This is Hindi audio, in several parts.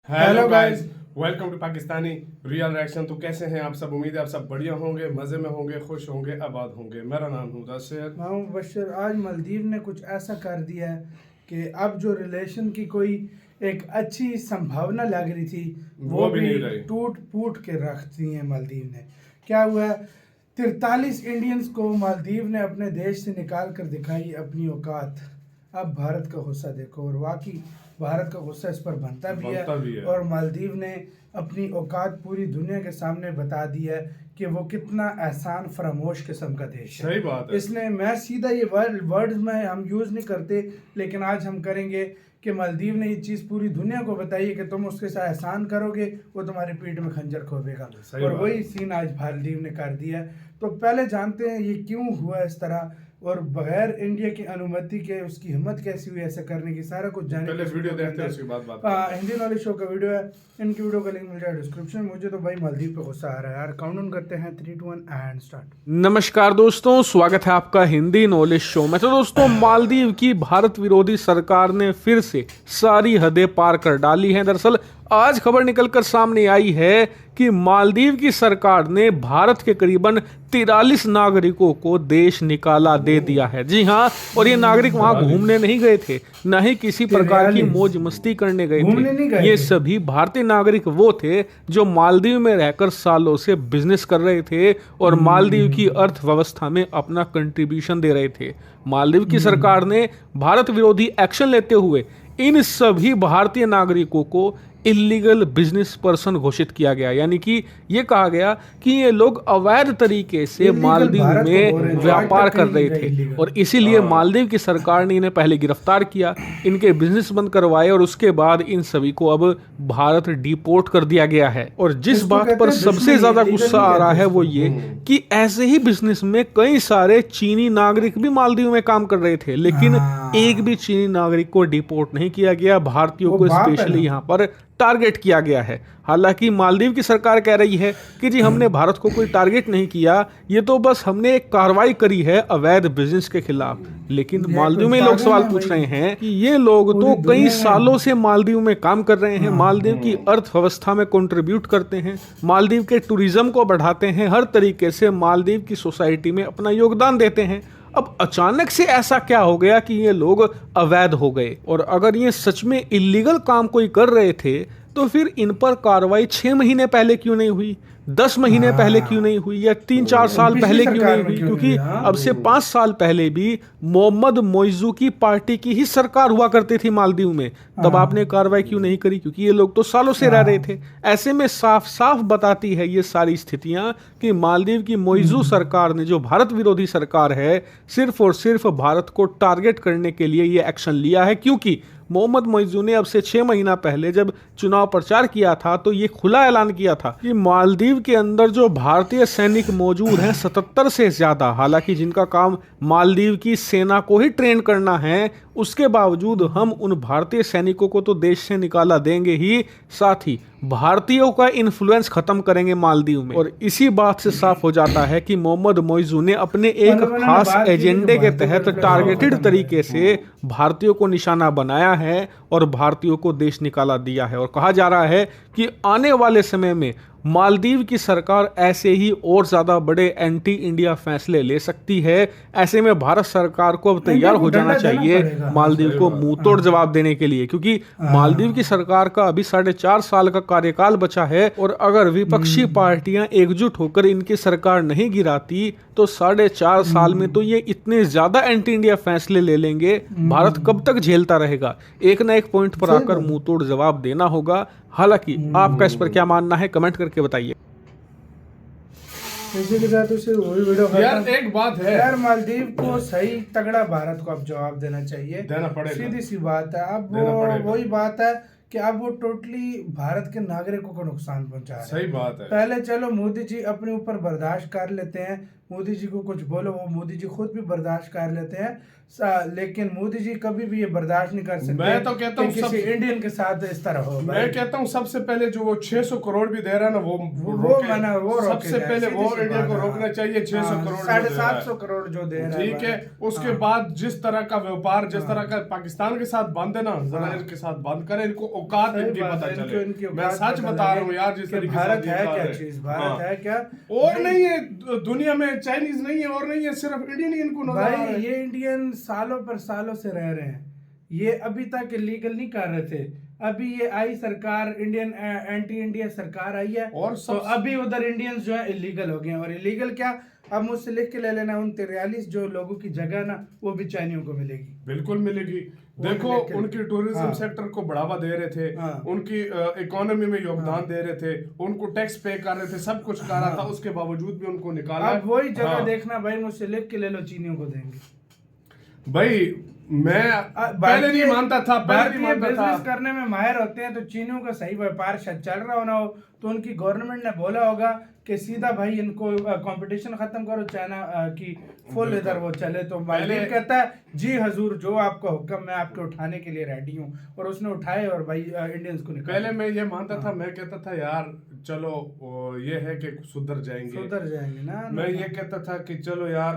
Hello guys, welcome to Pakistani real reaction. तो कैसे हैं आप सब? उम्मीद है आप सब बढ़िया होंगे, मज़े में होंगे, खुश होंगे, आबाद होंगे। मेरा नाम हुदा सैयद। मैं हूं बशर। आज मालदीव ने कुछ ऐसा कर दिया है कि अब जो रिलेशन की कोई एक अच्छी संभावना लग रही थी वो भी नहीं रही। टूट फूट के रख दी है मालदीव ने। क्या हुआ है? 43 इंडियंस को मालदीव ने अपने देश से निकाल कर दिखाई अपनी औकात। अब भारत का गुस्सा देखो, और वाकई भारत का गुस्सा इस पर बनता भी है। और मालदीव ने अपनी औकात पूरी दुनिया के सामने बता दी है कि वो कितना एहसान फरामोश किस्म का देश है। सही बात है। इसने, मैं सीधा ये वर्ड्स में हम यूज़ नहीं करते, लेकिन आज हम करेंगे कि मालदीव ने ये चीज़ पूरी दुनिया को बताई है कि तुम उसके साथ एहसान करोगे, वो तुम्हारी पीठ में खंजर खोदेगा। और वही सीन आज मालदीव ने कर दिया है। तो पहले जानते हैं ये क्यों हुआ इस तरह, और बगैर इंडिया की अनुमति के उसकी हिम्मत कैसी हुई ऐसा करने की, सारा कुछ जाने। पहले वीडियो देखते हैं, उसके बाद बात। हिंदी नॉलेज शो का वीडियो है, इनकी वीडियो का लिंक मिल जाएगा डिस्क्रिप्शन में। मुझे तो भाई मालदीव पे गुस्सा आ रहा है यार। काउंटडाउन करते हैं 3 2 1 एंड स्टार्ट। नमस्कार दोस्तों, स्वागत है आपका हिंदी नॉलेज शो में। तो दोस्तों, मालदीव की भारत विरोधी सरकार ने फिर से सारी हदें पार कर डाली हैं। दरअसल आज खबर निकलकर सामने आई है कि मालदीव की सरकार ने भारत के करीबन 43 नागरिकों को देश निकाला दे दिया है। जी हाँ, और ये नागरिक वहां घूमने नहीं गए थे, न ही किसी प्रकार की मौज मस्ती करने गए थे। ये सभी भारतीय नागरिक वो थे जो मालदीव में रहकर सालों से बिजनेस कर रहे थे और मालदीव की अर्थव्यवस्था में अपना कंट्रीब्यूशन दे रहे थे। मालदीव की सरकार ने भारत विरोधी एक्शन लेते हुए इन सभी भारतीय नागरिकों को इलीगल बिजनेस पर्सन घोषित किया गया, यानी कि ये कहा गया कि ये लोग अवैध तरीके से मालदीव में व्यापार कर रहे थे और इसीलिए मालदीव की सरकार ने इन्हें पहले गिरफ्तार किया, इनके बिजनेस बंद करवाए और उसके बाद इन सभी को अब भारत डिपोर्ट कर दिया गया है। और जिस बात पर सबसे ज्यादा गुस्सा आ रहा है वो ये कि ऐसे ही बिजनेस में कई सारे चीनी नागरिक भी मालदीव में काम कर रहे थे, लेकिन एक भी चीनी नागरिक को डिपोर्ट नहीं किया गया। भारतीयों को स्पेशली यहाँ पर टारगेट किया गया है। हालांकि मालदीव की सरकार कह रही है कि जी हमने भारत को कोई टारगेट नहीं किया, ये तो बस हमने एक कार्रवाई करी है अवैध बिजनेस के खिलाफ। लेकिन मालदीव में लोग सवाल पूछ रहे हैं कि ये लोग तो कई सालों से मालदीव में काम कर रहे हैं, मालदीव की अर्थव्यवस्था में कंट्रीब्यूट करते हैं, मालदीव के टूरिज्म को बढ़ाते हैं, हर तरीके से मालदीव की सोसाइटी में अपना योगदान देते हैं। अब अचानक से ऐसा क्या हो गया कि ये लोग अवैध हो गए? और अगर ये सच में इलीगल काम कोई कर रहे थे तो फिर इन पर कार्रवाई 6 महीने पहले क्यों नहीं हुई, 10 महीने पहले क्यों नहीं हुई, या 3-4 साल पहले क्यों नहीं हुई? क्योंकि अब से 5 साल पहले भी मोहम्मद मोइजू की पार्टी की ही सरकार हुआ करती थी मालदीव में, तब आपने कार्रवाई क्यों नहीं करी? क्योंकि ये लोग तो सालों से रह रहे थे। ऐसे में साफ साफ बताती है ये सारी स्थितियां कि मालदीव की मोइजू सरकार ने, जो भारत विरोधी सरकार है, सिर्फ और सिर्फ भारत को टारगेट करने के लिए ये एक्शन लिया है। क्योंकि मोहम्मद मोइजू ने अब से 6 महीना पहले जब चुनाव प्रचार किया था तो ये खुला ऐलान किया था कि मालदीव के अंदर जो भारतीय सैनिक मौजूद हैं 77 से ज्यादा, हालांकि जिनका काम मालदीव की सेना को ही ट्रेन करना है, उसके बावजूद हम उन भारतीय सैनिकों को तो देश से निकाला देंगे ही, साथ ही भारतीयों का इन्फ्लुएंस खत्म करेंगे मालदीव में। और इसी बात से साफ हो जाता है कि मोहम्मद मोइजू ने अपने एक खास एजेंडे के तहत टारगेटेड तरीके से भारतीयों को निशाना बनाया है और भारतीयों को देश निकाला दिया है। और कहा जा रहा है कि आने वाले समय में मालदीव की सरकार ऐसे ही और ज्यादा बड़े एंटी इंडिया फैसले ले सकती है। ऐसे में भारत सरकार को अब तैयार हो जाना चाहिए मालदीव को मुंह तोड़ जवाब देने के लिए, क्योंकि मालदीव की सरकार का अभी 4.5 साल का कार्यकाल बचा है और अगर विपक्षी पार्टियां एकजुट होकर इनकी सरकार नहीं गिराती तो 4.5 साल में तो ये इतने ज्यादा एंटी इंडिया फैसले ले लेंगे, भारत कब तक झेलता रहेगा? एक ना एक पॉइंट पर आकर मुंह तोड़ जवाब देना होगा। हालांकि आपका इस पर क्या मानना है, कमेंट करके बताइए। इसी के साथ उसे वही वीडियो यार एक बात है यार, मालदीव को सही तगड़ा भारत को अब जवाब देना चाहिए, देना पड़ेगा। सीधी सी बात है। अब वही बात है कि अब वो टोटली भारत के नागरिकों को नुकसान पहुंचा रहे हैं। सही बात है। पहले चलो मोदी जी अपने ऊपर बर्दाश्त कर लेते हैं, मोदी जी को कुछ बोलो वो मोदी जी खुद भी बर्दाश्त कर लेते हैं, लेकिन मोदी जी कभी भी ये बर्दाश्त नहीं कर सकते। मैं तो कहता हूँ किसी इंडियन के साथ इस तरह हो। मैं कहता हूँ सबसे पहले जो वो 600 करोड़ भी दे रहा है ना, वो सबसे पहले वो इंडिया को रोकना चाहिए। 600 करोड़ 750 करोड़ जो दे रहा है, ठीक है। उसके बाद जिस तरह का व्यापार, जिस तरह का पाकिस्तान के साथ बंद है ना, इजराइल के साथ बंद करें, इनको औकात सही इनकी बात पता है, चले। इनकी मैं औकात सच पता बता लगे रहा हूँ यार, जिस कि तरीके से भारत है दिखा क्या रहे। चीज, भारत हाँ। है क्या। और भाई- नहीं है दुनिया में, चाइनीज नहीं है और नहीं है, सिर्फ इंडियन ही इनको नजर आ रहा भाई है। ये इंडियन सालों पर सालों से रह रहे हैं, ये अभी तक इलीगल नहीं कर रहे थे। अभी ये आई सरकार, इंडियन एंटी इंडिया सरकार आई है, और तो अभी उधर इंडियंस जो है इलीगल हो गए हैं। और इलीगल क्या, अब मुझसे लिख के ले लेना, उन 43 जो लोगों की जगह ना वो भी चाइनियों को मिलेगी। बिल्कुल मिलेगी। वो देखो लेकिन- उनकी टूरिज्म हाँ। सेक्टर को बढ़ावा दे रहे थे, हाँ। उनकी इकोनॉमी में योगदान दे रहे थे, उनको टैक्स पे कर रहे थे, सब कुछ कर रहा था, उसके बावजूद भी उनको निकाला। अब वही जगह हाँ। देखना भाई, मुझसे लिख के ले लो, चीनियों को देंगे। भाई मैं पहले नहीं मानता था, पहले नहीं मानता बिजनेस था। करने में माहिर होते हैं, तो चीनियों का सही व्यापार शायद चल रहा होना हो, तो उनकी गवर्नमेंट ने बोला होगा कि सीधा भाई इनको कंपटीशन खत्म करो, चाइना की फुल इधर वो चले। तो मालदीव कहता है जी हजूर, जो आपका हुक्म मैं आपके उठाने के लिए रेडी हूँ, और उसने उठाए और भाई इंडियंस को निकाला। पहले मैं ये मानता था, मैं कहता था यार चलो ये है कि सुधर जाएंगे ना। मैं ये कहता था कि चलो यार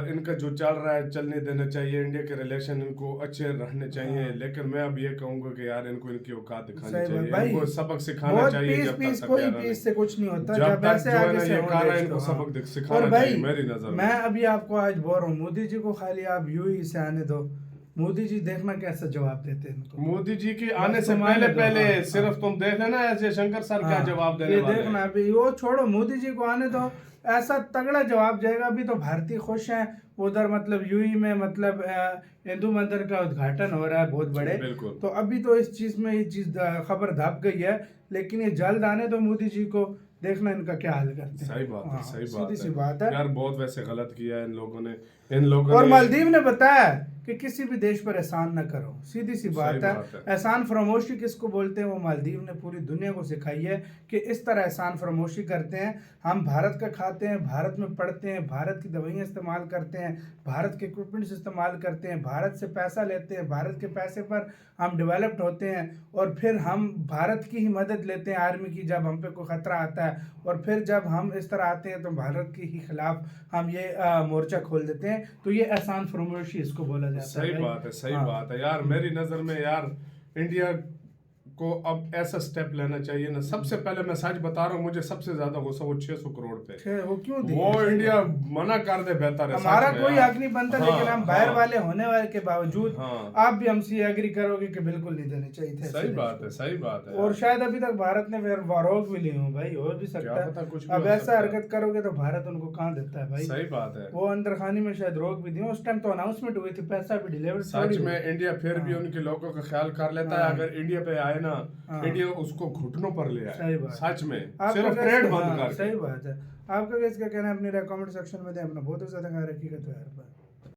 इनका जो चल रहा है चलने देना चाहिए, इंडिया के रिलेशन इनको अच्छे रहने चाहिए। लेकिन मैं अब ये कहूंगा कि यार इनको इनकी औकात दिखानी चाहिए, इनको सबक सिखाना चाहिए। जब तक कोई पीस से कुछ नहीं होता, जब तक ऐसे जो है आगे ना से ये हो कर रहा है, देश इनको को, हाँ। सबक और सिखाना भाई चाहिए मेरी नजर में। मैं अभी आपको आज बोल रहा हूँ, मोदी जी को खाली आप यूं ही से आने दो, मोदी जी देखना कैसा जवाब देते हैं इनको। मोदी जी के आने बस से तुम आने दो, पहले हाँ, सिर्फ तुम देख लेना ऐसे शंकर सर क्या हाँ, जवाब देने ये वाले देखना हैं। अभी, वो छोड़ो, मोदी जी को आने दो, ऐसा तगड़ा जवाब जाएगा। अभी तो भारतीय खुश हैं उधर, मतलब यूई में, मतलब हिंदू मंदिर का उद्घाटन हो रहा है बहुत बड़े। बिल्कुल। तो अभी तो इस चीज में ये चीज खबर दब गई है, लेकिन ये जल्द आने दो मोदी जी को, देखना इनका क्या हाल करते हैं। सही बात है, हाँ, सही सीधी सी बात बात है है यार। बहुत वैसे गलत किया है इन लोगों और ने। मालदीव ने बताया कि किसी भी देश पर एहसान न करो, सीधी सी बात सही है। बात है। एहसान फरामोशी किसको बोलते हैं, वो मालदीव ने पूरी दुनिया को सिखाई है कि इस तरह एहसान फरामोशी करते हैं। हम भारत का खाते हैं, भारत में पढ़ते हैं, भारत की दवाइयाँ इस्तेमाल करते हैं, भारत के इक्विपमेंट्स इस्तेमाल करते हैं, भारत से पैसा लेते हैं, भारत के पैसे पर हम डेवलप्ड होते हैं, और फिर हम भारत की ही मदद लेते हैं आर्मी की जब हम पे कोई खतरा आता है, और फिर जब हम इस तरह आते हैं तो भारत के ही खिलाफ हम ये मोर्चा खोल देते हैं। तो ये एहसान फरामोशी इसको बोला जाता है। सही बात है, सही हाँ। बात है यार। मेरी नजर में यार इंडिया को अब ऐसा स्टेप लेना चाहिए ना। सबसे पहले मैं सच बता रहा हूँ, मुझे सबसे ज्यादा गुस्सा वो 600 करोड़ पे। वो क्यों दिए? वो इंडिया मना कर दे बेहतर है। हमारा सच में कोई यार। हक नहीं बनता, हाँ, लेकिन हम बाहर हाँ। वाले होने वाले के बावजूद हाँ। आप भी हमसे एग्री करोगे कि बिल्कुल नहीं देने चाहिए थे। सही बात है, सही बात है और यार। शायद अभी तक भारत ने फिर रोक भी ली हो भाई, हो भी सकता क्या पता है। कुछ भी अब हो ऐसा सकता है। हरकत करोगे तो भारत उनको कहाँ देता है भाई। सही बात है। वो अंदर खानी में शायद रोक भी दी, उस टाइम तो अनाउंसमेंट हुई थी, पैसा भी डिलीवर सच में इंडिया फिर भी उनके लोगों का ख्याल कर लेता है। अगर इंडिया पे आए ना, इंडिया उसको घुटनों पर ले आए। सही बात। सच में आपका सिर्फ कैसे- ट्रेड बंद हाँ, करके। सही बात है। आपका क्या कहना है, अपने कमेंट सेक्शन में दे, अपना बहुत ज्यादा ख्याल रखिएगा तो यार।